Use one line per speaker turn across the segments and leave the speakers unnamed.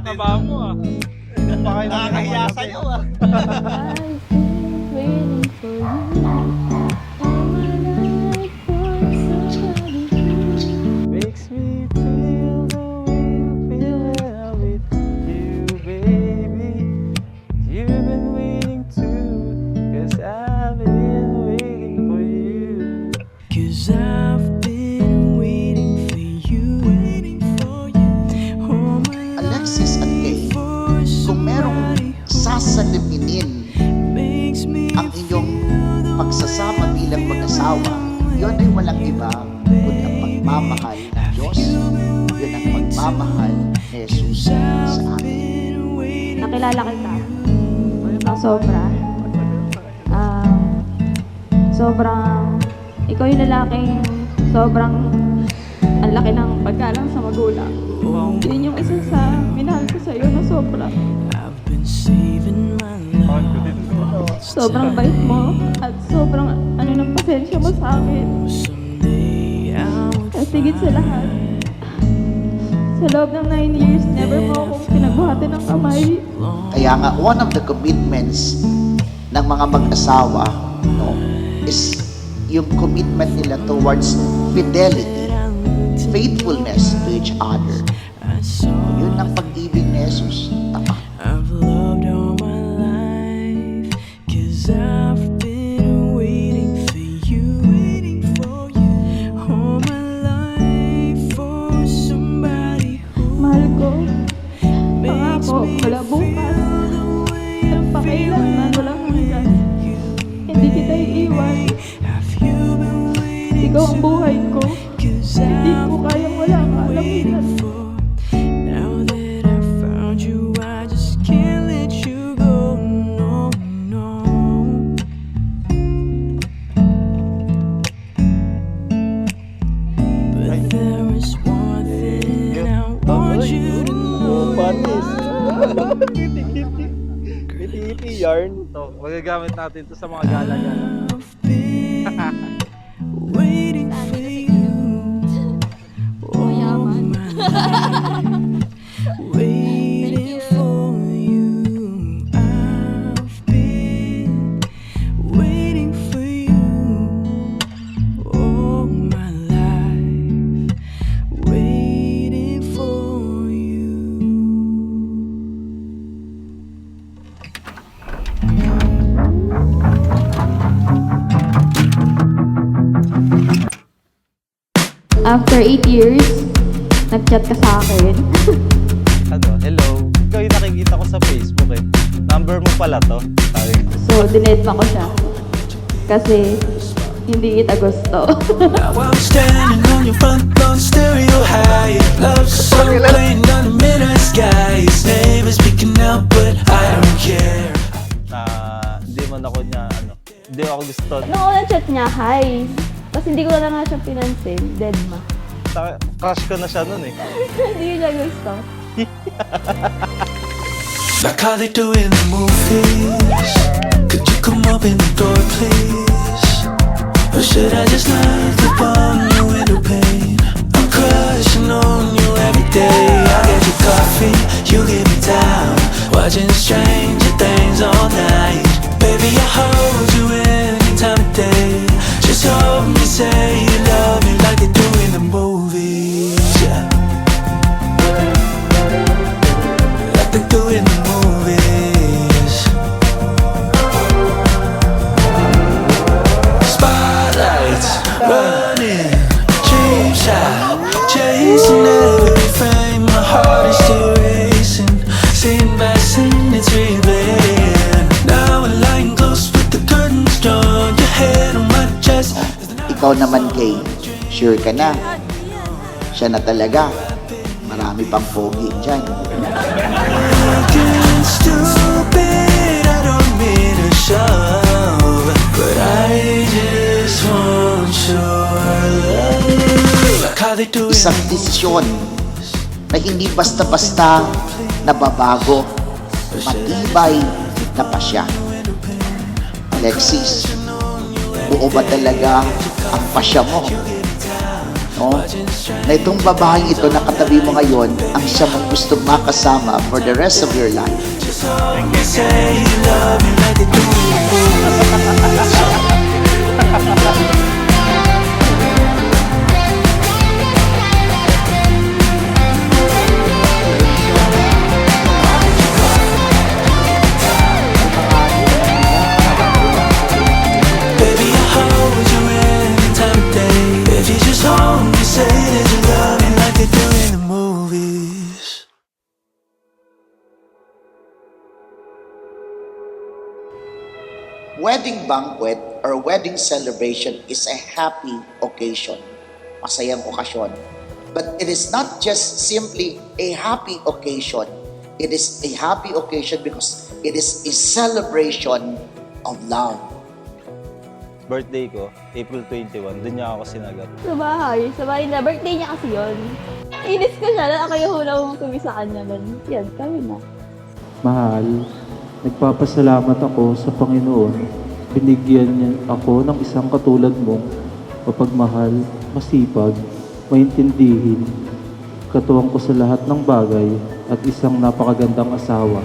Taba mo ah.
Nakakahiya sa'yo ah.
Waiting for you. All my life for somebody.
Makes me feel the way you feel when I'm with you, baby. You've been waiting too, 'cause I've been waiting for you. 'Cause I've been waiting for you, waiting for you. Oh my
Alexis at Kay, kung merong sasaliminin ang inyong pagsasama bilang mag-asawa, yun ay walang iba kundi ang pagmamahal ng Diyos. Yun ang pagmamahal ni Jesus sa atin.
Nakilala kita ng sobra. Sobrang, ikaw yung lalaking sobrang ang laki ng paggalang sa magulang. Yun yung isa sa minahal ko sa'yo na sobra. Sobrang bait mo at sobrang ano ng pasensya mo sa akin. At higit sa lahat, sa loob ng 9 years, never mo akong pinagbuhatan ng kamay.
Kaya nga, one of the commitments ng mga mag-asawa, no, is yung commitment nila towards fidelity, faithfulness to each other. Yun ang pag-ibig ni Jesus. Tapat.
I've loved all my life, 'cause I've been waiting for you, waiting for you. All my life for somebody who
Mahal ko,
makes
pangako,
me
wala bukas.
feel the way I
At pakailanman, walang hanggan. Hindi kita iiwan.
Have you been waiting?
Ikaw ang buhay ko.
'Cause
Hindi
I've
ko kayang wala ka. Alam mo
waiting
yan.
for. Now that I found you, I just can't let you go. No, no. But there is one thing I want you to know.
Kitty yarn. To, magagamit natin to sa mga gala-gala.
I've been waiting for you. All my life, waiting for you. I've been waiting for you. All my life, waiting for you.
After 8 years, nag-chat ka sa akin.
Ano, hello. Ikaw yung nakikita ko sa Facebook eh. Number mo pala to. Sabi ko.
So, dinedma ko siya. Kasi, hindi kita gusto.
Now I'm standing on your front lawn, stereo high. Love song playing on the midnight sky. His name is speaking out, but I don't care.
Na hindi man ako niya to?
Nung unang chat niya, hi. Tapos hindi ko na nga siya pinansin. Dead ma.
Crush ko na siya nun eh.
Hindi ko niya gusto.
Like how they do in the movies. Could you come up in the door, please? Or should I just knock upon your window pane? I'm crushing on you every day. I get you coffee, you get me down. Watching stranger things all night. Baby, I hold you any time of day. Just hold me, say you love me like they do in the movies. Yeah. Like they do in the movies. Spotlights, running, dream shot, chasing every frame. My heart is still racing, scene by scene it's replaying. Now we're lying close with the curtains drawn. Your head on my chest.
Ikaw naman, Kay, sure ka na? Siya na talaga. Marami pang pogi dyan.
Looking stupid, I don't mean to shove, but I just want your love. Like how they do it.
Isang desisyon na hindi basta-basta nababago. Matibay na pa siya. Alexis, buo ba talaga ang pasya mo? No? Na itong babaeng ito na katabi mo ngayon ang siya mong gustong makasama for the rest of your life.
Just hold me, say you love me like they do in the movies. Baby, I hold you any time of day. If you just hold me, say that you love me like they do in the movies.
Wedding banquet or wedding celebration is a happy occasion. Masayang okasyon. But it is not just simply a happy occasion. It is a happy occasion because it is a celebration of love.
Birthday ko, April 21, dun niya ako sinagot.
Sa bahay na. Birthday niya kasi yun. Inis ko siya na ako yung hulang tuwi sa kanya nun. Yan, kami na.
Mahal, nagpapasalamat ako sa Panginoon. Binigyan niya ako ng isang katulad mo, mapagmahal, masipag, maintindihin, katuwang ko sa lahat ng bagay at isang napakagandang asawa.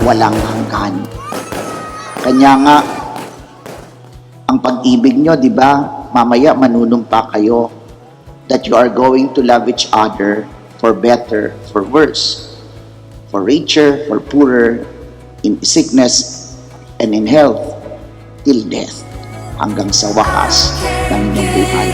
Walang hanggan. Kanya nga, ang pag-ibig nyo, di ba, mamaya manunumpa kayo that you are going to love each other for better, for worse, for richer, for poorer, in sickness and in health, till death, hanggang sa wakas ng inyong buhay.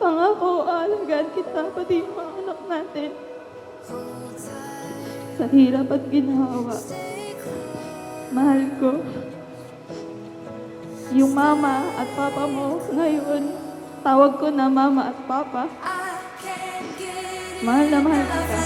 Pangako, aalagaan kita, pati yung mga anak natin. Sa hirap at ginhawa. Mahal ko. Yung mama at papa mo ngayon, tawag ko na mama at papa. Mahal na mahal kita.